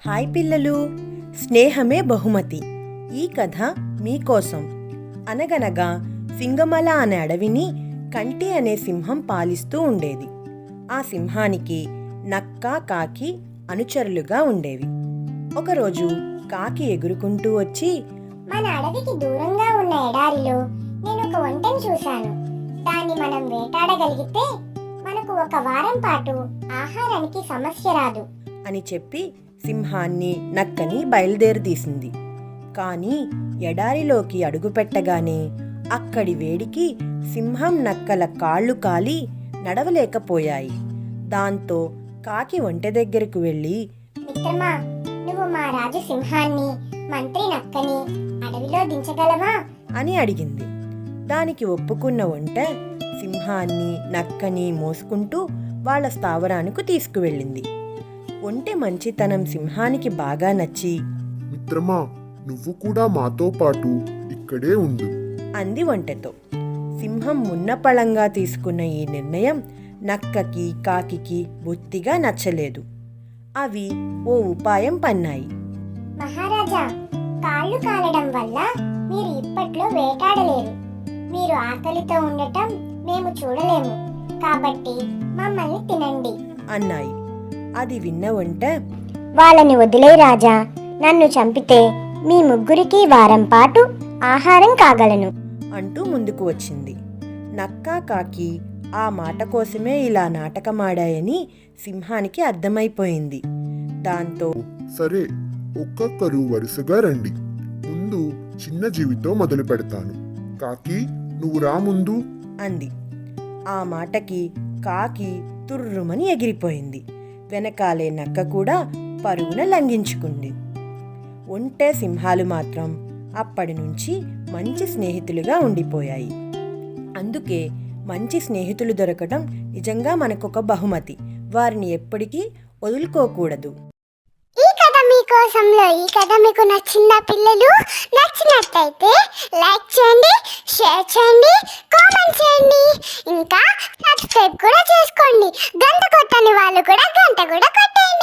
Hi పిల్లలు, స్నేహమే బహుమతి. ఈ కథ మీకోసం. అనగనగా సింగమల అనే అడవిని కంటి అనే సింహం పాలిస్తూ ఉండేది. ఆ సింహానికి నక్క, కాకి అనుచరులుగా ఉండేవి. ఒకరోజు కాకి ఎగురుకుంటూ వచ్చి, మన అడవికి దూరంగా ఉన్న ఎడారిలో నేను ఒక వంటను చూశాను. దాన్ని మనం వేటాడగలిగితే మనకు ఒక వారం పాటు ఆహారానికి సమస్య రాదు అని చెప్పి సింహాన్ని, నక్కని బయలుదేరదీసింది. కానీ ఎడారిలోకి అడుగుపెట్టగానే అక్కడి వేడికి సింహం, నక్కల కాళ్ళు కాలి నడవలేకపోయాయి. దాంతో కాకి ఒంటె దగ్గరకు వెళ్ళి, మిత్రమా, నువ్వు మా రాజు సింహాన్ని, మంత్రి నక్కని అడవిలో దించగలవా అని అడిగింది. దానికి ఒప్పుకున్న ఒంటె సింహాన్ని, నక్కని మోసుకుంటూ వాళ్ళ స్థావరానికి తీసుకువెళ్ళింది. ఒంటె మంచితనం సింహానికి బాగా నచ్చి, మిత్రమా, నువ్వు కూడా మాతో పాటు ఇక్కడే ఉండు అంది ఒంటెతో. సింహం మున్నపళంగా తీసుకున్న ఈ నిర్ణయం నక్కకి, కాకికి బొత్తిగా నచ్చలేదు. అవి ఓ ఉపాయం పన్నాయి. మహారాజా, కాళ్ళు కాలడం వల్ల మీరు ఇప్పట్లో వేటాడలేరు. మీరు ఆకలితో ఉండటం మేము చూడలేము. కాబట్టి మమ్మల్ని తినండి అన్నాయి. అది విన్న ఒంటె, వాళ్ళని వదిలే రాజా, నన్ను చంపితే మీ ముగ్గురికి వారం పాటు ఆహారం కాగలను అంటూ ముందుకు వచ్చింది. నక్క, కాకి ఆ మాట కోసమే ఇలా నాటకమాడాయని సింహానికి అర్థమైపోయింది. దాంతో, సరే, ఒక్కొక్కరు వరుసగా రండి. ముందు చిన్న జీవితో మొదలు పెడతాను. కాకి, నువ్వు రా ముందు అంది. ఆ మాటకి కాకి తుర్రుమని ఎగిరిపోయింది. వెనకాలే నక్క కూడా పరుగున లంఘించుకుంది. ఒంటె, సింహాలు మాత్రం అప్పటి నుంచి మంచి స్నేహితులుగా ఉండిపోయాయి. అందుకే మంచి స్నేహితులు దొరకడం నిజంగా మనకొక బహుమతి. వారిని ఎప్పటికీ వదులుకోకూడదు. ఈ కథ మీకు నచ్చిందా పిల్లలు? నచ్చినట్లయితే లైక్ చేయండి, షేర్ చేయండి, కామెంట్ చేయండి, ఇంకా సబ్స్క్రైబ్ కూడా చేసుకోండి. గంట కొట్టని వాళ్ళు కూడా గంట కూడా కొట్టండి.